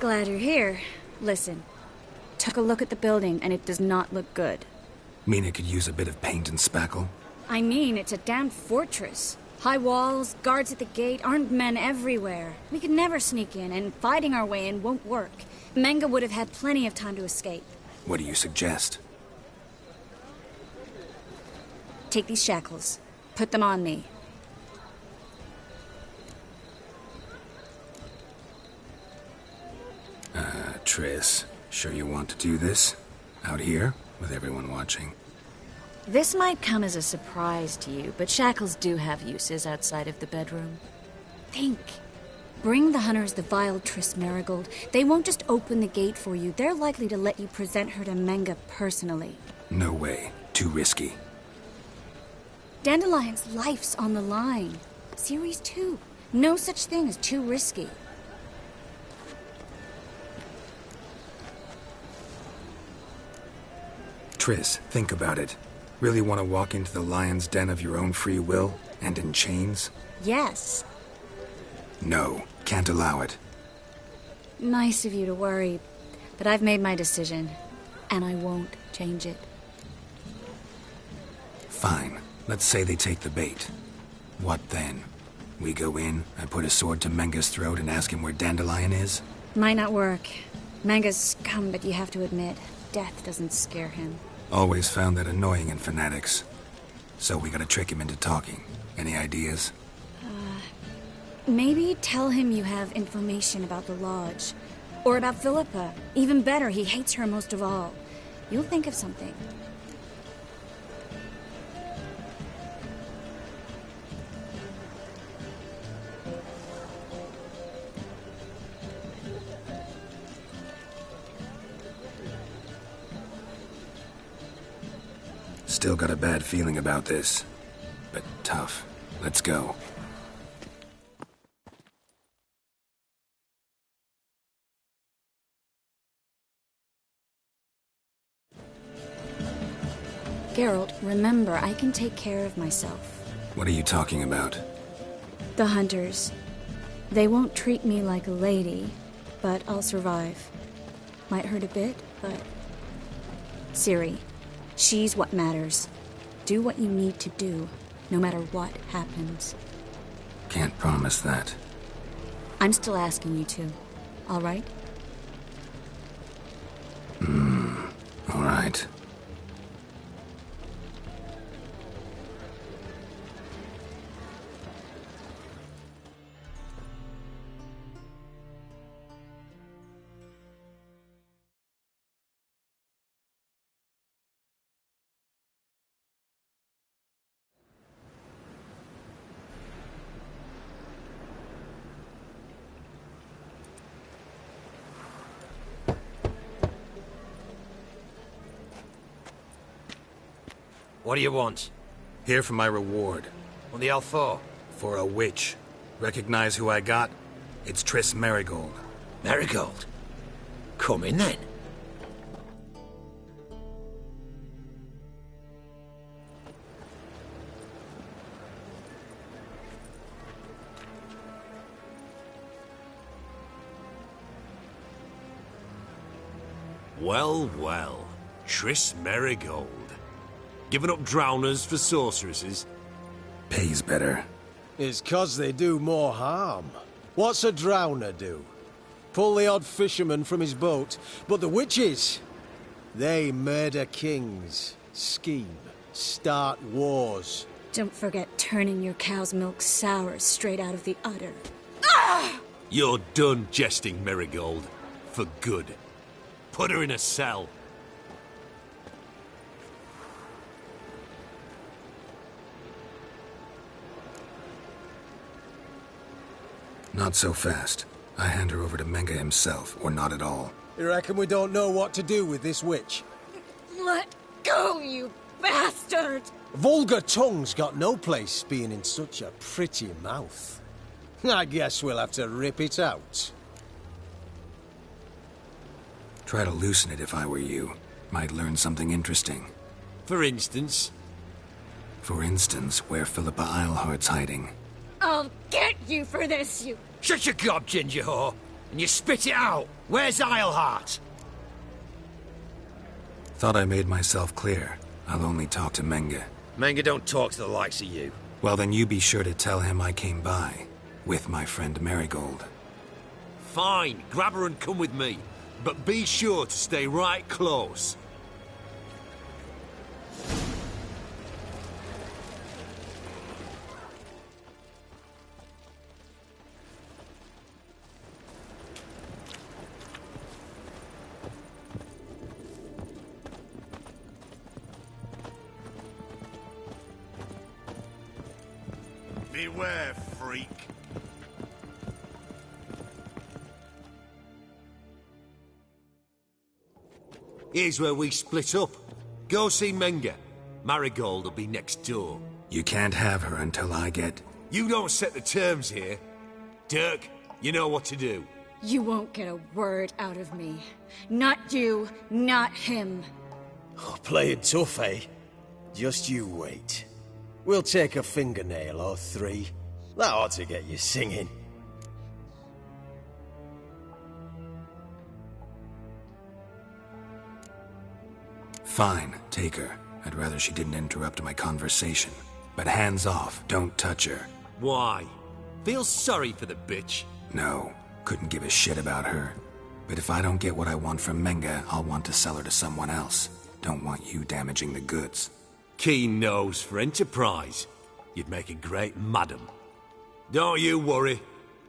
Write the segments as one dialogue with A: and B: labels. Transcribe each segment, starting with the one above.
A: Glad you're here. Listen, took a look at the building and it does not look good.
B: Mean it could use a bit of paint and spackle?
A: I mean, it's a damn fortress. High walls, guards at the gate, armed men everywhere. We could never sneak in, and fighting our way in won't work. Menge would have had plenty of time to escape.
B: What do you suggest?
A: Take these shackles. Put them on me.
B: Triss, sure you want to do this? Out here, with everyone watching?
A: This might come as a surprise to you, but shackles do have uses outside of the bedroom. Think. Bring the hunters the vile Triss Marigold. They won't just open the gate for you. They're likely to let you present her to Menge personally.
B: No way. Too risky.
A: Dandelion's life's on the line. Series 2. No such thing as too risky.
B: Triss, think about it. Really want to walk into the lion's den of your own free will, and in chains?
A: Yes.
B: No, can't allow it.
A: Nice of you to worry, but I've made my decision, and I won't change it.
B: Fine. Let's say they take the bait. What then? We go in, I put a sword to Menge's throat and ask him where Dandelion is?
A: Might not work. Menge's scum, but you have to admit, death doesn't scare him.
B: Always found that annoying in fanatics. So we gotta trick him into talking. Any ideas?
A: Maybe tell him you have information about the Lodge. Or about Philippa. Even better, he hates her most of all. You'll think of something.
B: Still got a bad feeling about this. But tough. Let's go.
A: Geralt, remember, I can take care of myself.
B: What are you talking about?
A: The hunters. They won't treat me like a lady, but I'll survive. Might hurt a bit, but... Ciri, she's what matters. Do what you need to do, no matter what happens.
B: Can't promise that.
A: I'm still asking you to, all right?
B: All right.
C: What do you want?
B: Here for my reward.
C: What the hell for?
B: For a witch. Recognize who I got? It's Triss Marigold.
C: Marigold? Come in then.
D: Well, well. Triss Marigold. Giving up drowners for sorceresses?
B: Pays better.
E: It's 'cause they do more harm. What's a drowner do? Pull the odd fisherman from his boat. But the witches, they murder kings, scheme, start wars.
A: Don't forget turning your cow's milk sour straight out of the udder.
D: You're done jesting, Marigold. For good. Put her in a cell.
B: Not so fast. I hand her over to Menge himself, or not at all.
E: You reckon we don't know what to do with this witch?
A: Let go, you bastard!
E: Vulgar tongue's got no place being in such a pretty mouth. I guess we'll have to rip it out.
B: Try to loosen it if I were you. Might learn something interesting.
D: For instance?
B: For instance, where Philippa Eilhart's hiding.
A: I'll get you for this, you...
C: Shut your gob, ginger whore. And you spit it out! Where's Islehart?
B: Thought I made myself clear. I'll only talk to Menge.
C: Menge don't talk to the likes of you.
B: Well, then you be sure to tell him I came by. With my friend Marigold.
D: Fine, grab her and come with me. But be sure to stay right close.
F: Beware, freak.
D: Here's where we split up. Go see Menge. Marigold will be next door.
B: You can't have her until I get...
D: You don't set the terms here. Dirk, you know what to do.
A: You won't get a word out of me. Not you, not him.
E: Oh, play it tough, eh? Just you wait. We'll take a fingernail or three. That ought to get you singing.
B: Fine, take her. I'd rather she didn't interrupt my conversation. But hands off, don't touch her.
D: Why? Feel sorry for the bitch?
B: No, couldn't give a shit about her. But if I don't get what I want from Menge, I'll want to sell her to someone else. Don't want you damaging the goods.
D: Keen nose for enterprise. You'd make a great madam. Don't you worry.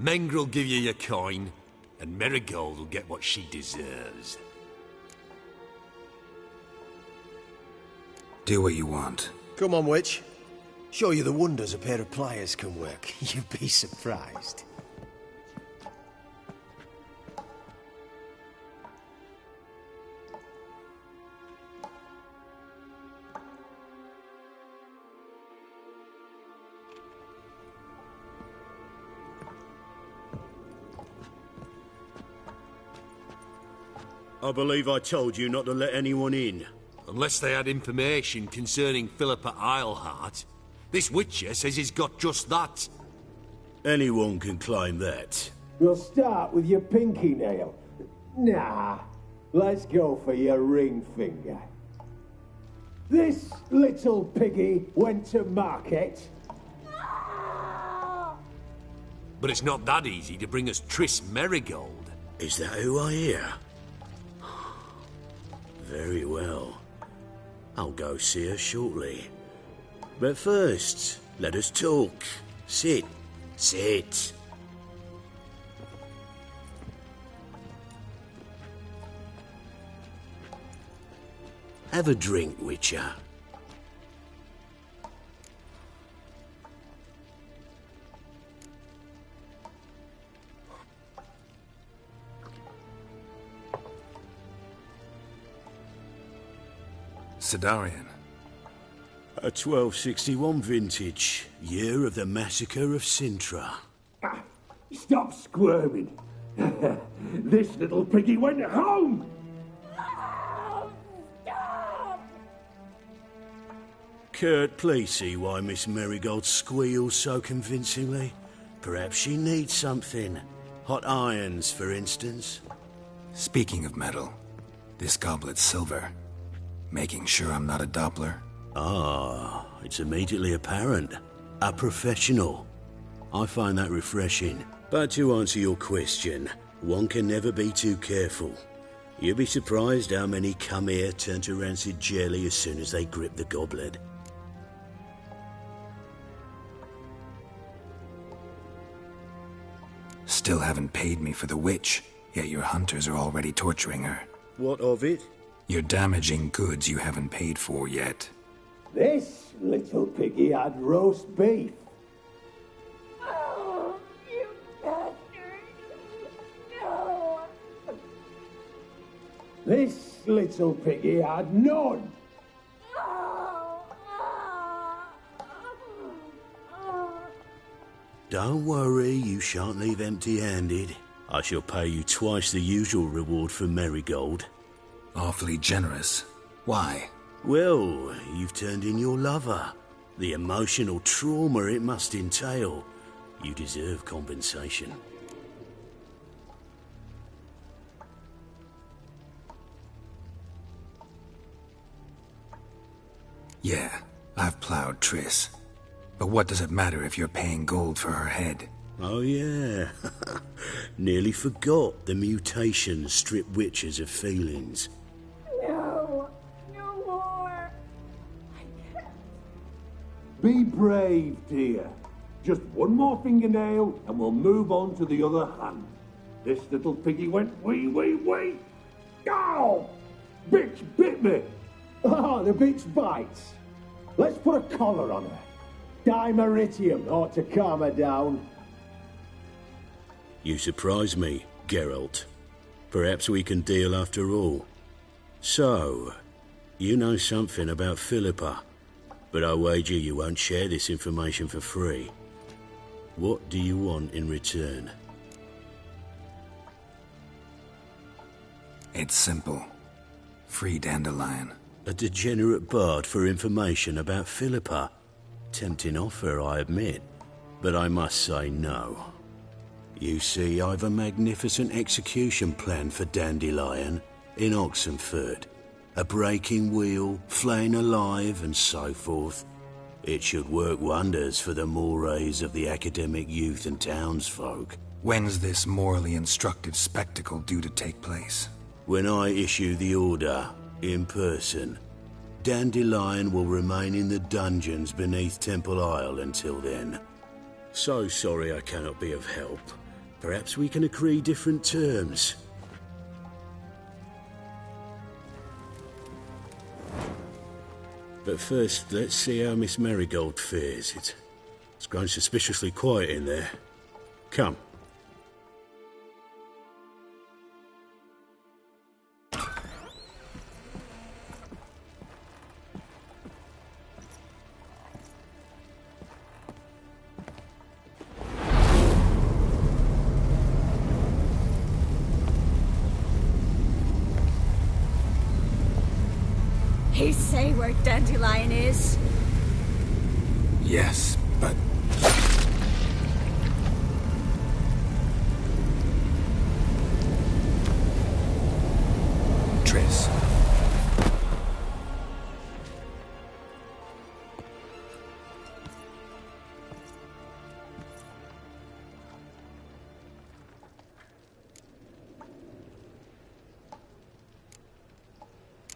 D: Menge'll give you your coin, and Marigold will get what she deserves.
B: Do what you want.
E: Come on, witch. Show you the wonders a pair of pliers can work. You'd be surprised.
F: I believe I told you not to let anyone in.
D: Unless they had information concerning Philippa Islehart. This witcher says he's got just that.
F: Anyone can claim that.
G: We'll start with your pinky nail. Nah, let's go for your ring finger. This little piggy went to market.
D: But it's not that easy to bring us Triss Marigold.
F: Is that who I hear? Very well. I'll go see her shortly. But first, let us talk. Sit. Sit. Have a drink, Witcher.
B: Sidarian.
F: A 1261 vintage, year of the massacre of Sintra.
G: Stop squirming. This little piggy went home.
F: Kurt, please see why Miss Marigold squeals so convincingly. Perhaps she needs something. Hot irons, for instance.
B: Speaking of metal, this goblet's silver. Making sure I'm not a Doppler.
F: Ah, it's immediately apparent. A professional. I find that refreshing. But to answer your question, one can never be too careful. You'll be surprised how many come here turn to rancid jelly as soon as they grip the goblet.
B: Still haven't paid me for the witch, yet your hunters are already torturing her.
F: What of it?
B: You're damaging goods you haven't paid for yet.
G: This little piggy had roast beef.
H: Oh, you bastard! No!
G: This little piggy had none.
F: Don't worry, you shan't leave empty-handed. I shall pay you twice the usual reward for Marigold.
B: Awfully generous. Why?
F: Well, you've turned in your lover. The emotional trauma it must entail. You deserve compensation.
B: Yeah, I've plowed Triss. But what does it matter if you're paying gold for her head?
F: Oh yeah. Nearly forgot the mutations strip witches of feelings.
H: No. No more.
G: Be brave, dear. Just one more fingernail and we'll move on to the other hand. This little piggy went wee. Ow! Bitch bit me!
E: Oh, the bitch bites. Let's put a collar on her. Dimeritium ought to calm her down.
F: You surprise me, Geralt. Perhaps we can deal after all. So, you know something about Philippa, but I wager you won't share this information for free. What do you want in return?
B: It's simple. Free Dandelion.
F: A degenerate bard for information about Philippa. Tempting offer, I admit, but I must say no. You see, I've a magnificent execution plan for Dandelion in Oxenford. A breaking wheel, flaying alive, and so forth. It should work wonders for the mores of the academic youth and townsfolk.
B: When's this morally instructive spectacle due to take place?
F: When I issue the order, in person, Dandelion will remain in the dungeons beneath Temple Isle until then. So sorry I cannot be of help. Perhaps we can agree different terms. But first, let's see how Miss Marigold fares. It's grown suspiciously quiet in there. Come.
A: He say where Dandelion is?
B: Yes, but... Triss.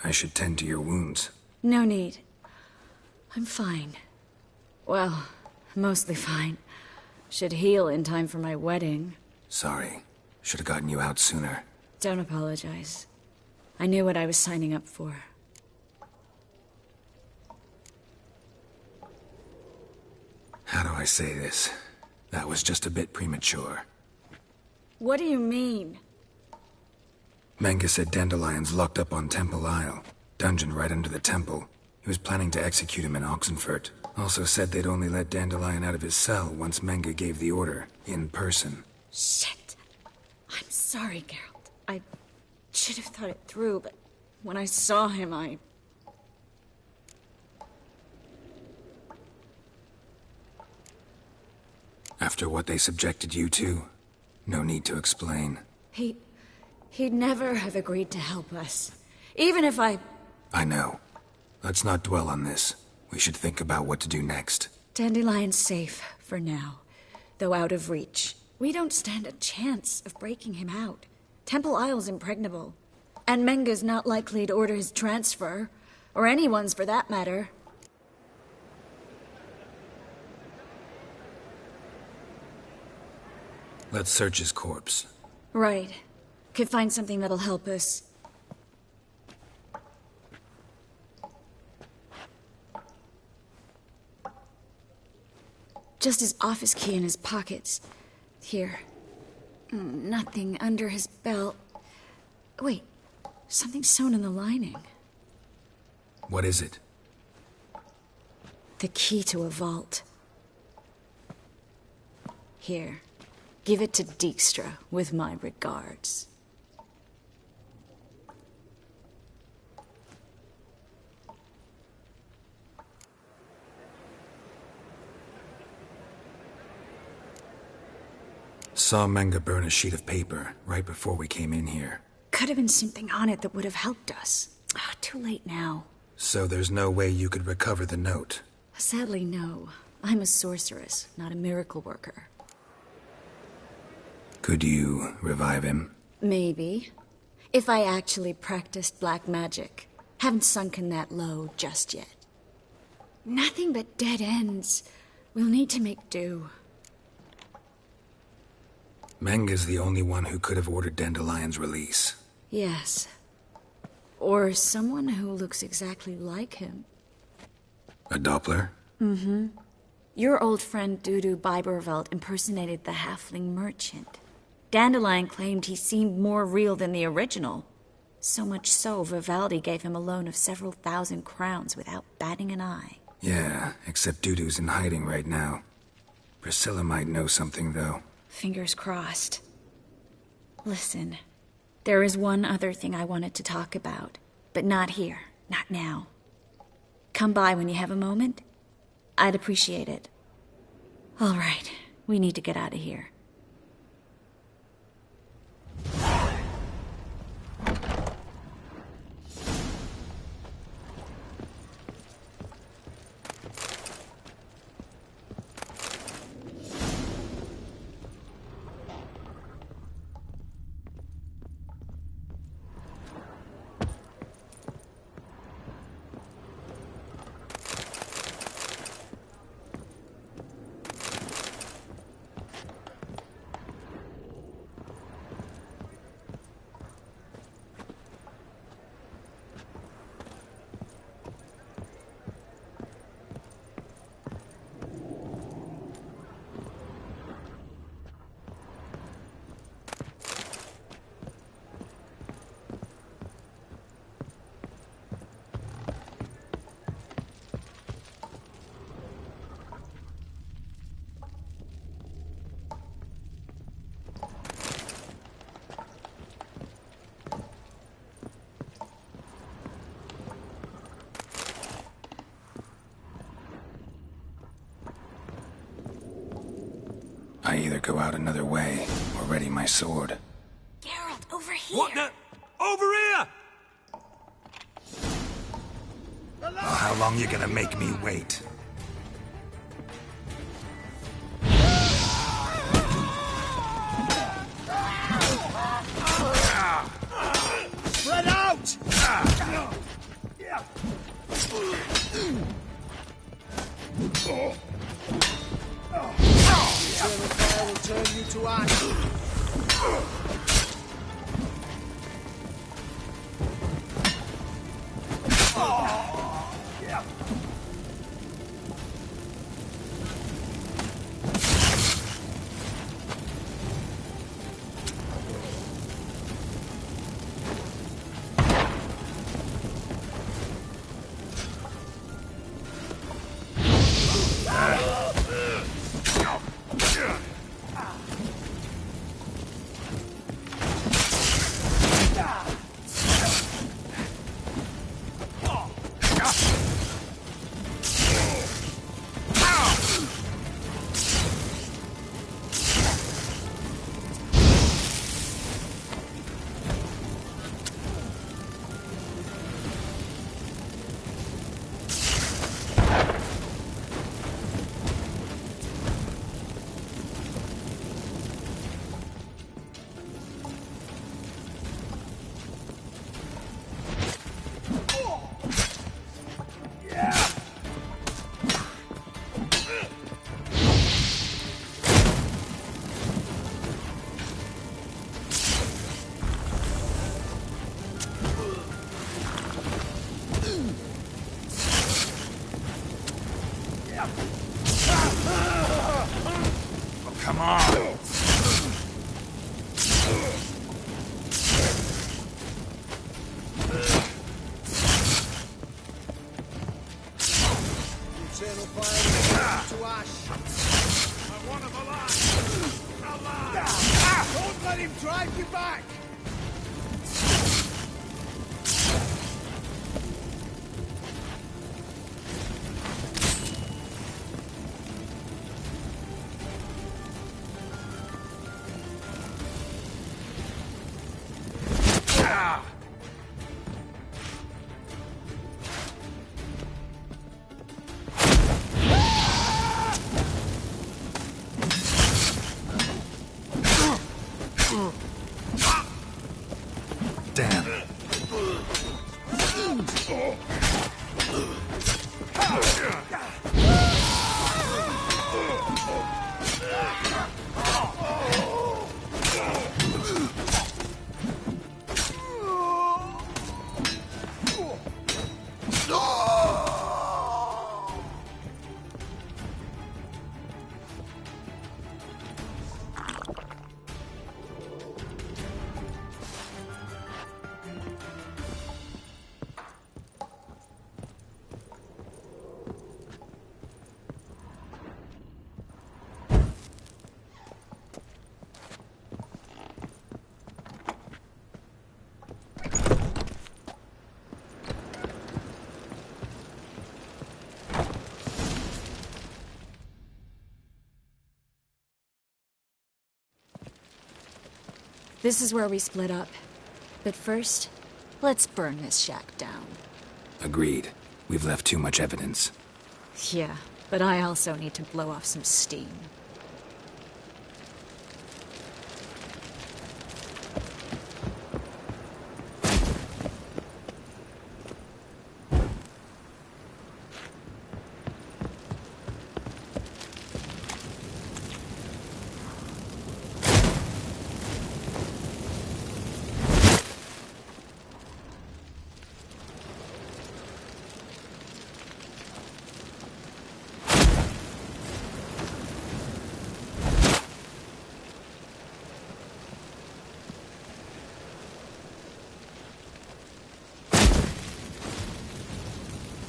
B: I should tend to your wounds.
A: No need. I'm fine. Well, mostly fine. Should heal in time for my wedding.
B: Sorry. Should have gotten you out sooner.
A: Don't apologize. I knew what I was signing up for.
B: How do I say this? That was just a bit premature.
A: What do you mean?
B: Menge said Dandelion's locked up on Temple Isle. Dungeon right under the temple. He was planning to execute him in Oxenfurt. Also said they'd only let Dandelion out of his cell once Menge gave the order, in person.
A: Shit. I'm sorry, Geralt. I should have thought it through, but when I saw him, I...
B: After what they subjected you to, no need to explain.
A: He'd never have agreed to help us. Even if I
B: know. Let's not dwell on this. We should think about what to do next.
A: Dandelion's safe, for now. Though out of reach. We don't stand a chance of breaking him out. Temple Isle's impregnable. And Menge's not likely to order his transfer. Or anyone's, for that matter.
B: Let's search his corpse.
A: Right. Could find something that'll help us. Just his office key in his pockets. Here. Nothing under his belt. Wait. Something sewn in the lining.
B: What is it?
A: The key to a vault. Here. Give it to Dijkstra, with my regards.
B: Saw Menge burn a sheet of paper right before we came in here.
A: Could have been something on it that would have helped us. Too late now.
B: So there's no way you could recover the note?
A: Sadly, no. I'm a sorceress, not a miracle worker.
B: Could you revive him?
A: Maybe. If I actually practiced black magic. Haven't sunken that low just yet. Nothing but dead ends. We'll need to make do.
B: Menga's the only one who could have ordered Dandelion's release.
A: Yes. Or someone who looks exactly like him.
B: A Doppler?
A: Mm-hmm. Your old friend Dudu Biberveld impersonated the halfling merchant. Dandelion claimed he seemed more real than the original. So much so, Vivaldi gave him a loan of several thousand crowns without batting an eye.
B: Yeah, except Dudu's in hiding right now. Priscilla might know something, though.
A: Fingers crossed. Listen, there is one other thing I wanted to talk about, but not here, not now. Come by when you have a moment. I'd appreciate it. All right, we need to get out of here.
B: I either go out another way, or ready my sword.
A: Geralt, over here!
D: What the? Over here!
B: Well, how long you gonna make me wait?
E: Spread out! Eternal fire will turn you to ash.
B: Come on!
E: Eternal fire will turn you to ash.
D: One of the last!
E: Don't let him drive you back!
B: Damn.
A: This is where we split up. But first, let's burn this shack down.
B: Agreed. We've left too much evidence.
A: Yeah, but I also need to blow off some steam.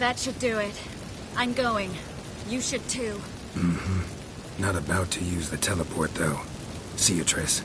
A: That should do it. I'm going. You should too.
B: Mm-hmm. Not about to use the teleport, though. See you, Triss.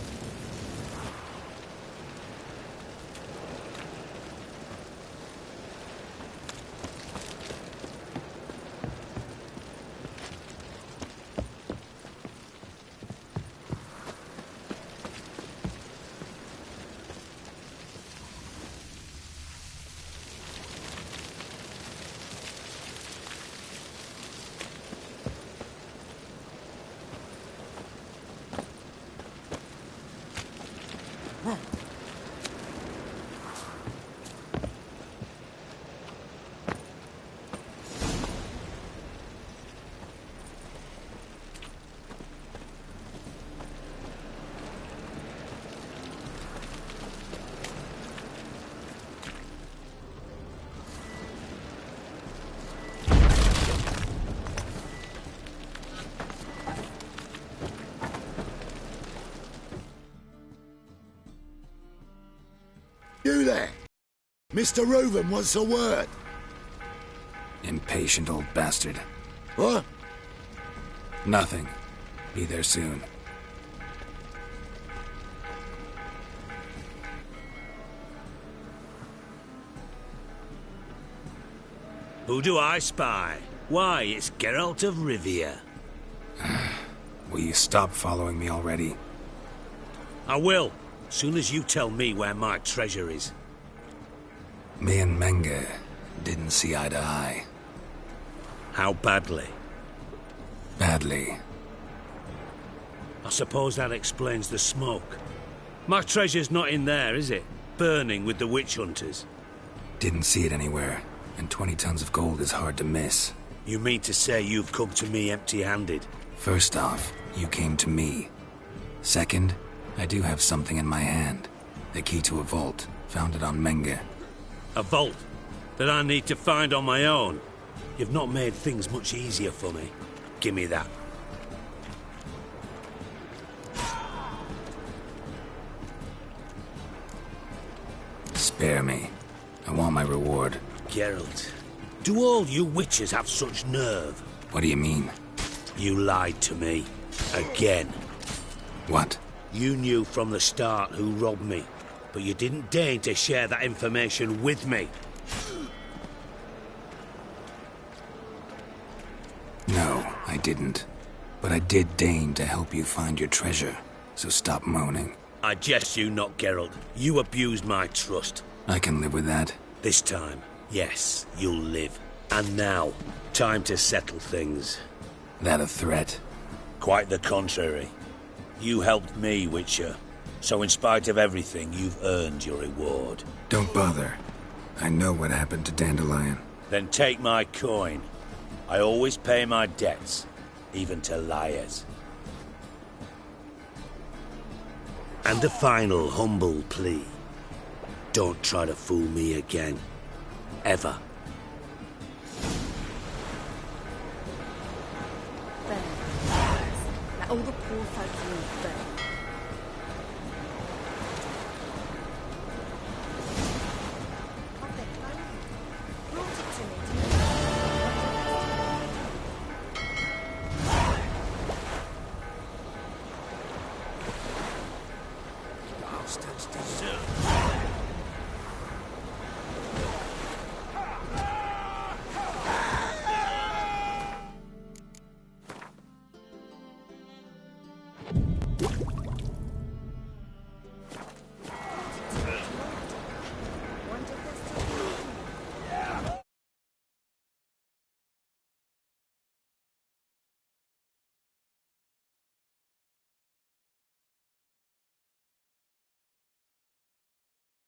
I: You there? Mr. Reuven wants a word.
B: Impatient old bastard.
I: What?
B: Nothing. Be there soon.
D: Who do I spy? Why, it's Geralt of Rivia.
B: Will you stop following me already?
D: I will. Soon as you tell me where my treasure is.
B: Me and Menge didn't see eye to eye.
D: How badly?
B: Badly.
D: I suppose that explains the smoke. My treasure's not in there, is it? Burning with the witch hunters.
B: Didn't see it anywhere, and 20 tons of gold is hard to miss.
D: You mean to say you've come to me empty-handed?
B: First off, you came to me. Second, I do have something in my hand. The key to a vault, found it on Menge.
D: A vault? That I need to find on my own? You've not made things much easier for me. Give me that.
B: Spare me. I want my reward.
D: Geralt, do all you witches have such nerve?
B: What do you mean?
D: You lied to me. Again.
B: What?
D: You knew from the start who robbed me, but you didn't deign to share that information with me.
B: No, I didn't. But I did deign to help you find your treasure, so stop moaning.
D: I jest you not, Geralt. You abused my trust.
B: I can live with that.
D: This time, yes, you'll live. And now, time to settle things.
B: That a threat?
D: Quite the contrary. You helped me, Witcher.
J: So in spite of everything, you've earned your reward.
B: Don't bother. I know what happened to Dandelion.
J: Then take my coin. I always pay my debts, even to liars. And a final humble plea. Don't try to fool me again. Ever.
A: Let all the poor folk live, but